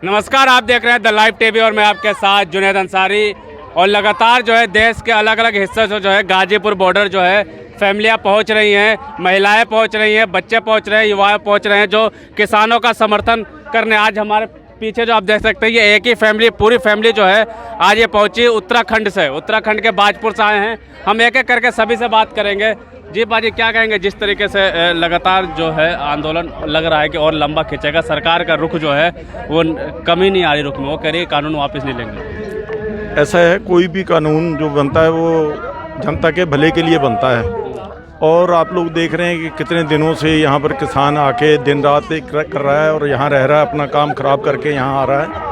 नमस्कार, आप देख रहे हैं द लाइव टीवी और मैं आपके साथ जुनैद अंसारी। और लगातार जो है देश के अलग अलग हिस्सों से जो है गाजीपुर बॉर्डर जो है फैमिलियां पहुंच रही हैं, महिलाएं पहुंच रही हैं, बच्चे पहुंच रहे हैं, युवा पहुंच रहे हैं जो किसानों का समर्थन करने। आज हमारे पीछे जो आप देख सकते हैं ये एक ही फैमिली, पूरी फैमिली जो है आज ये पहुंची उत्तराखंड से, उत्तराखंड के बाजपुर से आए हैं। हम एक एक करके सभी से बात करेंगे। जी बाजी, क्या कहेंगे जिस तरीके से लगातार जो है आंदोलन लग रहा है कि और लंबा खिंचेगा, सरकार का रुख जो है वो कमी नहीं आ रही रुख में, वो कह रही है कानून वापस नहीं लेंगे। ऐसा है, कोई भी कानून जो बनता है वो जनता के भले के लिए बनता है। और आप लोग देख रहे हैं कि कितने दिनों से यहाँ पर किसान आके दिन रात एक कर रहा है और यहाँ रह रहा है, अपना काम ख़राब करके यहाँ आ रहा है।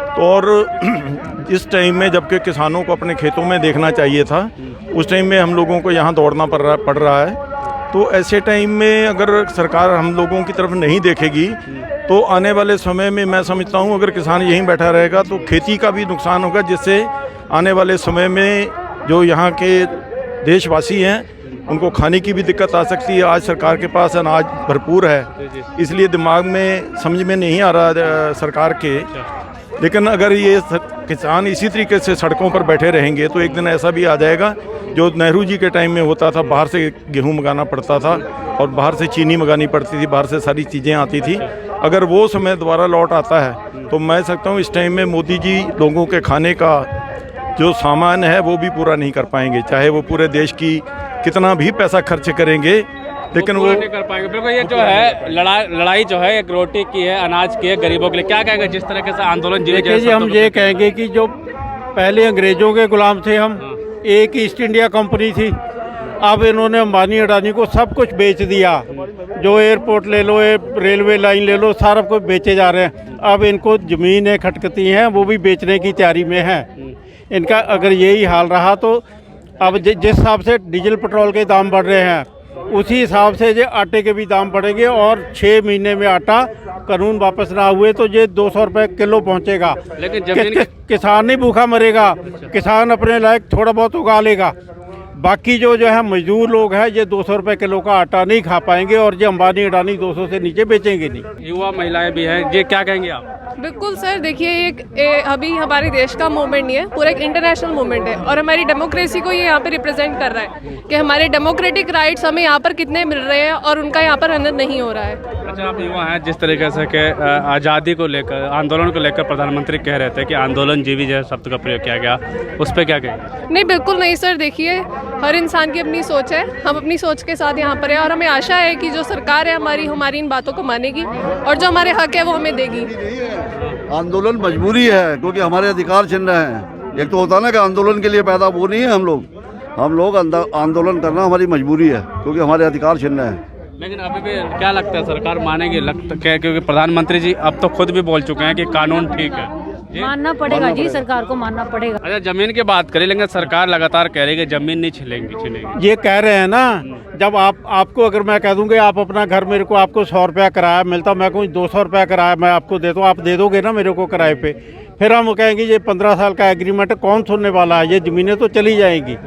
तो और इस टाइम में जबकि किसानों को अपने खेतों में देखना चाहिए था, उस टाइम में हम लोगों को यहाँ दौड़ना पड़ रहा है। तो ऐसे टाइम में अगर सरकार हम लोगों की तरफ नहीं देखेगी तो आने वाले समय में मैं समझता हूँ अगर किसान यहीं बैठा रहेगा तो खेती का भी नुकसान होगा, जिससे आने वाले समय में जो यहाँ के देशवासी हैं उनको खाने की भी दिक्कत आ सकती है। आज सरकार के पास अनाज भरपूर है, इसलिए दिमाग में समझ में नहीं आ रहा सरकार के। लेकिन अगर ये किसान इसी तरीके से सड़कों पर बैठे रहेंगे तो एक दिन ऐसा भी आ जाएगा जो नेहरू जी के टाइम में होता था, बाहर से गेहूं मंगाना पड़ता था और बाहर से चीनी मंगानी पड़ती थी, बाहर से सारी चीज़ें आती थी। अगर वो समय दोबारा लौट आता है तो मैं सकता हूँ इस टाइम में मोदी जी लोगों के खाने का जो सामान है वो भी पूरा नहीं कर पाएंगे, चाहे वो पूरे देश की कितना भी पैसा खर्च करेंगे, लेकिन वो नहीं कर पाएंगे। बिल्कुल, ये जो है लड़ाई जो है एक रोटी की है, अनाज की है, गरीबों के लिए। क्या कहेंगे जिस तरीके से आंदोलन देखिए, हम ये कहेंगे कि जो पहले अंग्रेजों के गुलाम थे हम, एक ईस्ट इंडिया कंपनी थी, अब इन्होंने अंबानी अडानी को सब कुछ बेच दिया। जो एयरपोर्ट ले लो, रेलवे लाइन ले लो, सारा कुछ बेचे जा रहे हैं। अब इनको ज़मीनें खटकती हैं, वो भी बेचने की तैयारी में है। इनका अगर यही हाल रहा तो अब जिस हिसाब से डीजल पेट्रोल के दाम बढ़ रहे हैं उसी हिसाब से ये आटे के भी दाम बढ़ेंगे और 6 महीने में आटा कानून वापस ना हुए तो ये 200 रुपये किलो पहुंचेगा। लेकिन किसान नहीं भूखा मरेगा, किसान अपने लायक थोड़ा बहुत उगा लेगा। बाकी जो है मजदूर लोग हैं ये 200 रुपये किलो का आटा नहीं खा पाएंगे और ये अंबानी अडानी 200 से नीचे बेचेंगे नहीं। युवा महिलाएं भी हैं, ये क्या कहेंगे आप? बिल्कुल सर, देखिए अभी हमारे देश का मूवमेंट नहीं है, पूरा एक इंटरनेशनल मूवमेंट है और हमारी डेमोक्रेसी को ये यहाँ पे रिप्रेजेंट कर रहा है कि हमारे डेमोक्रेटिक राइट्स हमें यहाँ पर कितने मिल रहे हैं और उनका यहाँ पर हनन नहीं हो रहा है। अच्छा, आप युवा हैं, जिस तरीके से कि आज़ादी को लेकर, आंदोलन को लेकर प्रधानमंत्री कह रहे थे कि आंदोलन जीवी जय शब्द का प्रयोग किया गया, उस पर क्या कहेंगे? नहीं, बिल्कुल नहीं सर। देखिए, हर इंसान की अपनी सोच है, हम अपनी सोच के साथ यहाँ पर हैं और हमें आशा है कि जो सरकार है हमारी इन बातों को मानेगी और जो हमारे हक है वो हमें देगी। आंदोलन मजबूरी है क्योंकि हमारे अधिकार छीन रहे हैं। एक तो होता है ना कि आंदोलन के लिए पैदा वो नहीं है हम लोग आंदोलन करना हमारी मजबूरी है क्योंकि हमारे अधिकार छीन रहे हैं। लेकिन अभी भी क्या लगता है सरकार मानेगी? लगता है क्योंकि प्रधानमंत्री जी अब तो खुद भी बोल चुके हैं कि कानून ठीक है। मानना पड़ेगा जी, सरकार को मानना पड़ेगा। अच्छा, जमीन की बात करें, लेकिन सरकार लगातार कह रही है कि जमीन नहीं छिलेंगी। ये कह रहे हैं ना, जब आपको अगर मैं कह दूंगा आप अपना घर मेरे को आपको 100 रुपया किराया मिलता, मैं कहूँ 200 रुपया किराया मैं आपको देता हूँ, आप दे दोगे ना मेरे को किराए पे? फिर हम कहेंगे ये 15 साल का एग्रीमेंट कौन सुनने वाला है, ये ज़मीनें तो चली जाएंगी।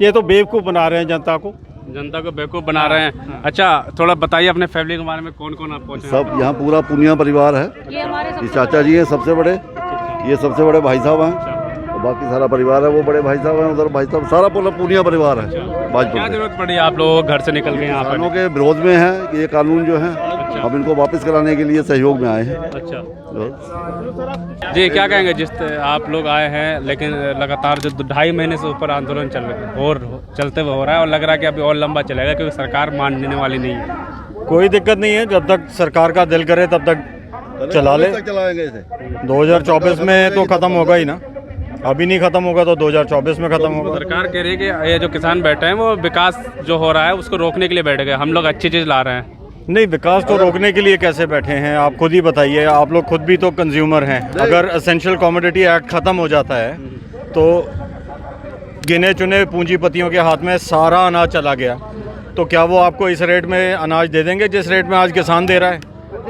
ये तो बेवकूफ़ बना रहे हैं जनता को बेवकूफ़ बना रहे हैं। अच्छा, थोड़ा बताइए अपने फैमिली के बारे में, कौन कौन आप पहुँचे? सब यहाँ पूरा पुनिया परिवार है। ये चाचा जी हैं सबसे बड़े, ये सबसे बड़े भाई साहब हैं और बाकी सारा परिवार है, वो बड़े भाई साहब हैं, उधर भाई साहब, सारा पूरा पूनिया परिवार है। क्या जरूरत पड़ी आप लोग घर से निकल गए यहाँ पर? किसानों के विरोध में है कि ये कानून जो है अब इनको वापस कराने के लिए सहयोग में आए हैं। अच्छा जी, क्या कहेंगे जिस आप लोग आए हैं, लेकिन लगातार जो 2.5 महीने से ऊपर आंदोलन चलते हुए हो रहा है और लग रहा है कि अभी और लंबा चलेगा क्योंकि सरकार मानने वाली नहीं है। कोई दिक्कत नहीं है, जब तक सरकार का दिल करे तब तक चला ले। चलाएंगे इसे 2024 में तो खत्म होगा ही ना, अभी नहीं खत्म होगा तो 2024 में खत्म होगा। सरकार कह रही है कि ये जो किसान बैठे हैं वो विकास जो हो रहा है उसको रोकने के लिए बैठ गए, हम लोग अच्छी चीज़ ला रहे हैं। नहीं, विकास तो रोकने के लिए कैसे बैठे हैं, आप खुद ही बताइए। आप लोग खुद भी तो कंज्यूमर हैं। अगर एसेंशियल कमोडिटी एक्ट ख़त्म हो जाता है तो गिने चुने पूंजीपतियों के हाथ में सारा अनाज चला गया, तो क्या वो आपको इस रेट में अनाज दे देंगे जिस रेट में आज किसान दे रहा है,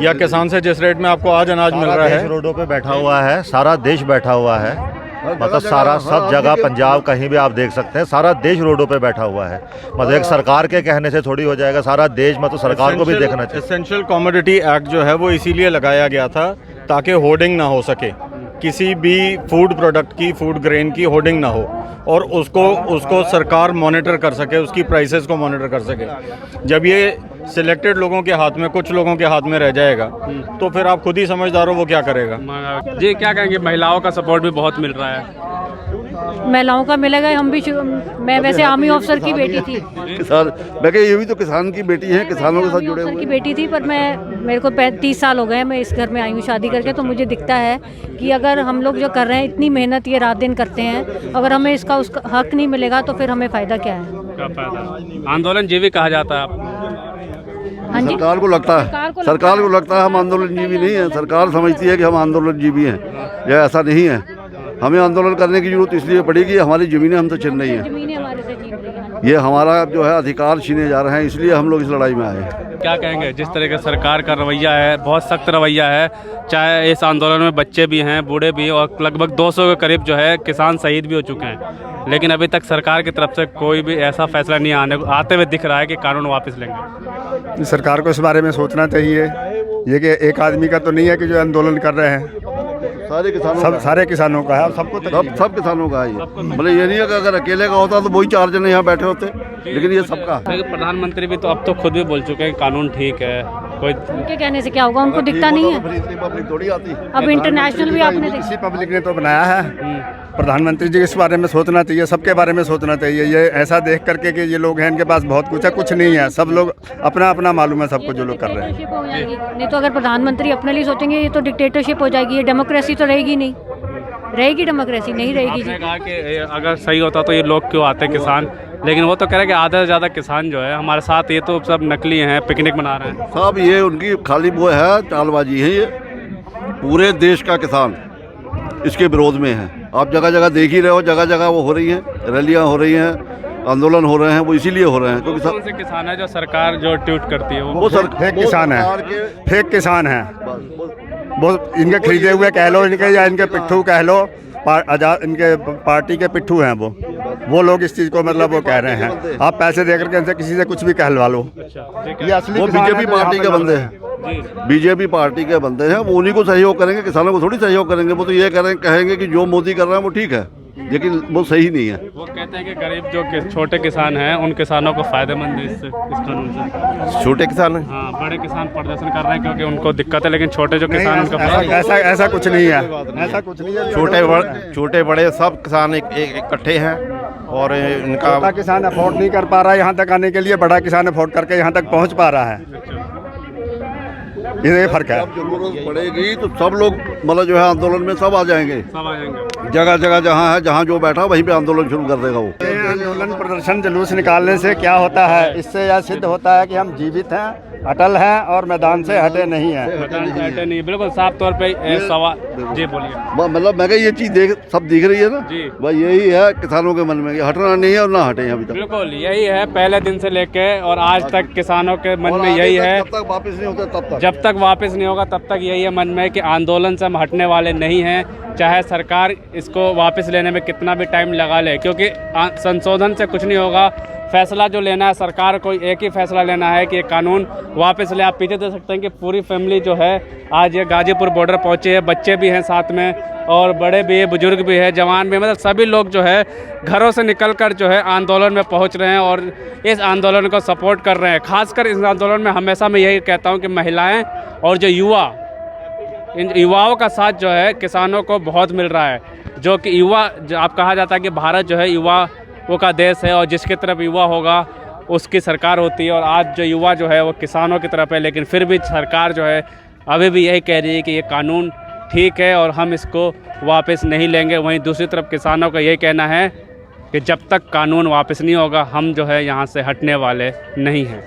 या किसान से जिस रेट में आपको आज अनाज मिल रहा है? रोडों पे बैठा हुआ है, सारा देश बैठा हुआ है। मतलब सारा सब जगह पंजाब कहीं भी आप देख सकते हैं, सारा देश रोडों पे बैठा हुआ है। मतलब एक सरकार के कहने से थोड़ी हो जाएगा, सारा देश मतलब सरकार को भी देखना चाहिए। एसेंशियल कमोडिटी एक्ट जो है वो इसीलिए लगाया गया था ताकि होर्डिंग ना हो सके, किसी भी फूड प्रोडक्ट की, फूड ग्रेन की होर्डिंग ना हो, और उसको सरकार मॉनिटर कर सके, उसकी प्राइसेस को मॉनिटर कर सके। जब ये सिलेक्टेड लोगों के हाथ में, कुछ लोगों के हाथ में रह जाएगा तो फिर आप खुद ही समझदार हो वो क्या करेगा। जी क्या कहेंगे, महिलाओं का सपोर्ट भी बहुत मिल रहा है। महिलाओं का मिलेगा, हम भी मैं वैसे आर्मी ऑफिसर की बेटी थी, किसान, मैं ये भी तो किसान की बेटी है, किसानों के साथ जुड़े ऑफिसर हुए की बेटी थी, पर मेरे को 30 साल हो गए, मैं इस घर में आई हूँ शादी करके, तो मुझे दिखता है कि अगर हम लोग जो कर रहे हैं, इतनी मेहनत ये रात दिन करते हैं, अगर हमें इसका उसका हक नहीं मिलेगा तो फिर हमें फ़ायदा क्या है। क्या फायदा? आंदोलन जीवी कहा जाता है आप? हाँ जी, सरकार को लगता है हम आंदोलन जीवी नहीं है। सरकार समझती है कि हम आंदोलन जीवी हैं, यह ऐसा नहीं है। हमें आंदोलन करने की जरूरत इसलिए पड़ेगी, हमारी ज़मीनें हमसे छिन रही हैं, ज़मीनें हमारे से छीन रही हैं। ये हमारा जो है अधिकार छीने जा रहे हैं, इसलिए हम लोग इस लड़ाई में आए हैं। क्या कहेंगे, जिस तरह का सरकार का रवैया है, बहुत सख्त रवैया है, चाहे इस आंदोलन में बच्चे भी हैं, बूढ़े भी, और लगभग 200 के करीब जो है किसान शहीद भी हो चुके हैं, लेकिन अभी तक सरकार की तरफ से कोई भी ऐसा फैसला नहीं आते हुए दिख रहा है कि कानून वापस लेंगे। सरकार को इस बारे में सोचना चाहिए, ये कि एक आदमी का तो नहीं है कि जो आंदोलन कर रहे हैं, सारे किसानों का है, और सबको सब किसानों का है। मतलब ये नहीं है कि अगर अकेले का होता तो वही 4 जने यहाँ बैठे होते, लेकिन ये सबका। लेकिन प्रधानमंत्री भी तो अब तो खुद भी बोल चुके हैं कानून ठीक है, कोई उनके कहने से क्या होगा, उनको दिखता नहीं है। पब्लिक थोड़ी आती। अब इंटरनेशनल भी आपने किसी पब्लिक ने तो बनाया है। प्रधानमंत्री जी इस बारे में सोचना चाहिए, सबके बारे में सोचना चाहिए। ये ऐसा देख करके कि ये लोग हैं, इनके पास बहुत कुछ है, कुछ नहीं है, सब लोग अपना अपना मालूम है सबको जो लोग कर रहे हैं। नहीं तो अगर प्रधानमंत्री अपने लिए सोचेंगे ये तो डिक्टेटरशिप हो जाएगी, ये डेमोक्रेसी तो रहेगी नहीं, रहेगी डेमोक्रेसी नहीं रहेगी। आपने कहा कि अगर सही होता तो ये लोग क्यों आते किसान, लेकिन वो तो कह रहे हैं कि आधा से ज़्यादा किसान जो है हमारे साथ, ये तो सब नकली हैं, पिकनिक मना रहे हैं। साहब ये उनकी खाली वो है, चालबाजी है। ये पूरे देश का किसान इसके विरोध में है। आप जगह जगह देख ही रहे हो, जगह जगह वो हो रही हैं, रैलियां हो रही हैं, आंदोलन हो रहे हैं, वो इसीलिए हो रहे हैं क्योंकि कौन से किसान है जो सरकार जो ट्वीट करती है वो फेक किसान है, फेक किसान है वो। इनके खरीदे हुए कह लो, इनके या इनके पिट्ठू कह लो, इनके पार्टी के पिट्ठू हैं वो लोग इस चीज़ को मतलब वो कह रहे हैं। आप पैसे दे करके इनसे किसी से कुछ भी कहलवा लो। ये असली वो बीजेपी पार्टी के बंदे हैं, बीजेपी पार्टी के बंदे हैं, वो उन्हीं को सहयोग करेंगे, किसानों को थोड़ी सहयोग करेंगे। वो तो ये कहेंगे कि जो मोदी कर रहा है वो ठीक है, लेकिन वो सही नहीं है। वो कहते हैं कि गरीब जो छोटे किसान हैं उन किसानों को फायदेमंद है इस कानून से। छोटे किसान हैं, हाँ, बड़े किसान प्रदर्शन कर रहे हैं क्योंकि उनको दिक्कत है, लेकिन छोटे जो किसान उनका ऐसा कुछ नहीं है, ऐसा कुछ नहीं है। छोटे बड़े सब किसान इकट्ठे हैं और इनका छोटा किसान अफोर्ड नहीं कर पा रहा है यहाँ तक आने के लिए, बड़ा किसान अफोर्ड करके यहाँ तक पहुँच पा रहा है। ये फर्क है। जब जरूरत पड़ेगी तो सब लोग मतलब जो है आंदोलन में सब आ जाएंगे, जगह जगह जहाँ है, जहाँ जो बैठा वहीं पे आंदोलन शुरू कर देगा वो। आंदोलन प्रदर्शन जुलूस निकालने से क्या होता है, इससे यह सिद्ध होता है कि हम जीवित हैं, अटल हैं और मैदान से हटे नहीं हैं। हटे नहीं, बिल्कुल साफ तौर पे सवाल। जी बोलिए। मतलब मैं ये चीज़ सब दिख रही है ना जी, बस यही है किसानों के मन में, हटना नहीं है और ना हटे अभी तक। बिल्कुल यही है, पहले दिन से लेके और आज तक किसानों के मन में यही है। जब तक वापस नहीं होता जब तक वापस नहीं होगा तब तक यही है मन में कि आंदोलन से हम हटने वाले नहीं हैं, चाहे सरकार इसको वापस लेने में कितना भी टाइम लगा ले, क्योंकि संशोधन से कुछ नहीं होगा। फैसला जो लेना है सरकार को एक ही फैसला लेना है कि ये कानून वापस ले। आप पीछे देख सकते हैं कि पूरी फैमिली जो है आज ये गाजीपुर बॉर्डर पहुंचे है, बच्चे भी हैं साथ में और बड़े भी है, बुजुर्ग भी है, जवान भी, मतलब सभी लोग जो है घरों से निकलकर जो है आंदोलन में पहुंच रहे हैं और इस आंदोलन को सपोर्ट कर रहे हैं। खासकर इस आंदोलन में हमेशा मैं यही कहता हूँ कि महिलाएँ और जो युवा, इन युवाओं का साथ जो है किसानों को बहुत मिल रहा है। जो कि युवा, जो आप कहा जाता है कि भारत जो है युवाओं का देश है और जिसकी तरफ युवा होगा उसकी सरकार होती है, और आज जो युवा जो है वो किसानों की तरफ है। लेकिन फिर भी सरकार जो है अभी भी यही कह रही है कि ये कानून ठीक है और हम इसको वापस नहीं लेंगे। वहीं दूसरी तरफ किसानों का यही कहना है कि जब तक कानून वापस नहीं होगा हम जो है यहाँ से हटने वाले नहीं हैं।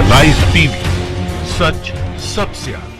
लाइव टीवी, सच सबसे आगे।